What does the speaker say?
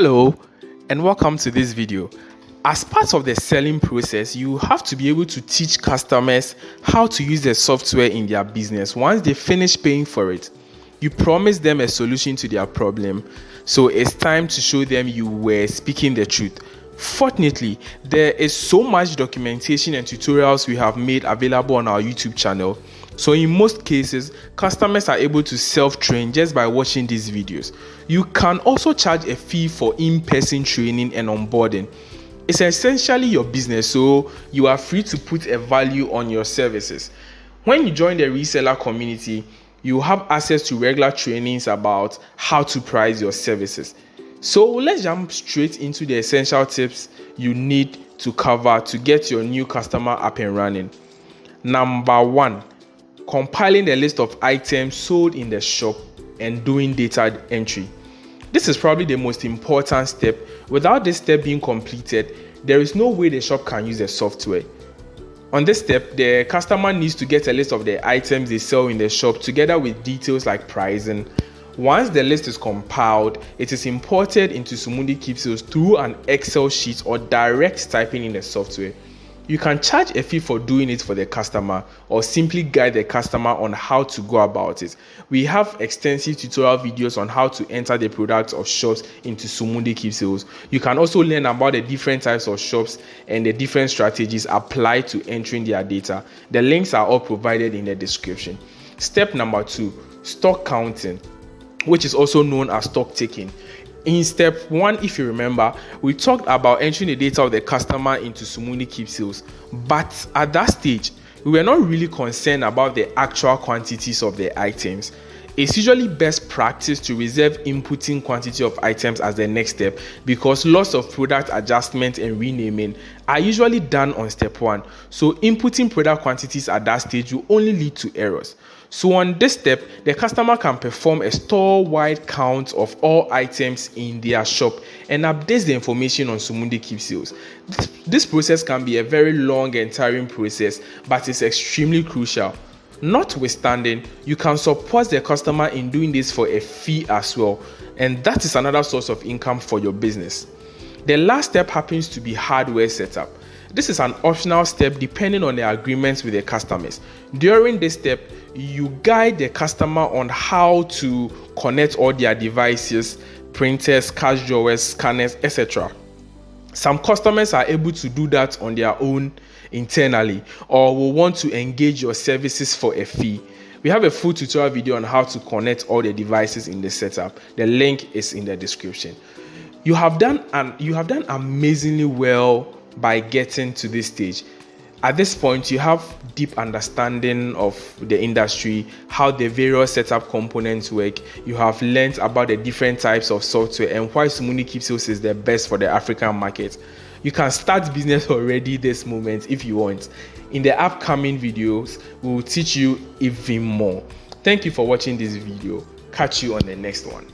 Hello and welcome to this video. As part of the selling process, you have to be able to teach customers how to use the software in their business. Once they finish paying for it, you promise them a solution to their problem. So it's time to show them you were speaking the truth. Fortunately, there is so much documentation and tutorials we have made available on our YouTube channel. So in most cases, customers are able to self-train just by watching these videos. You can also charge a fee for in-person training and onboarding. It's essentially your business, so you are free to put a value on your services. When you join the reseller community, you have access to regular trainings about how to price your services. So let's jump straight into the essential tips you need to cover to get your new customer up and running. Number 1, compiling the list of items sold in the shop and doing data entry. This is probably the most important step. Without this step being completed, there is no way the shop can use the software. On this step, the customer needs to get a list of the items they sell in the shop together with details like pricing. Once the list is compiled, it is imported into Sumundi Keepsales through an Excel sheet or direct typing in the software. You can charge a fee for doing it for the customer or simply guide the customer on how to go about it. We have extensive tutorial videos on how to enter the products of shops into Sumundi Keepsales. You can also learn about the different types of shops and the different strategies applied to entering their data. The links are all provided in the description. Step number 2, stock counting, which is also known as stock taking. In step 1, if you remember, we talked about entering the data of the customer into Sumundi Keepsales, but at that stage, we were not really concerned about the actual quantities of the items. It's usually best practice to reserve inputting quantity of items as the next step because lots of product adjustment and renaming are usually done on step 1. So inputting product quantities at that stage will only lead to errors. So on this step, the customer can perform a store-wide count of all items in their shop and updates the information on Sumundi Keepsales. This process can be a very long and tiring process, but it's extremely crucial. Notwithstanding, you can support the customer in doing this for a fee as well, and that is another source of income for your business. The last step happens to be hardware setup. This is an optional step depending on the agreements with the customers. During this step, you guide the customer on how to connect all their devices, printers, cash drawers, scanners, etc. Some customers are able to do that on their own internally or will want to engage your services for a fee. We have a full tutorial video on how to connect all the devices in the setup. The link is in the description. You have done amazingly well by getting to this stage. At this point, you have deep understanding of the industry, how the various setup components work. You have learned about the different types of software and why Sumundi Keepsales is the best for the African market. You can start business already this moment if you want. In the upcoming videos, we will teach you even more. Thank you for watching this video. Catch you on the next one.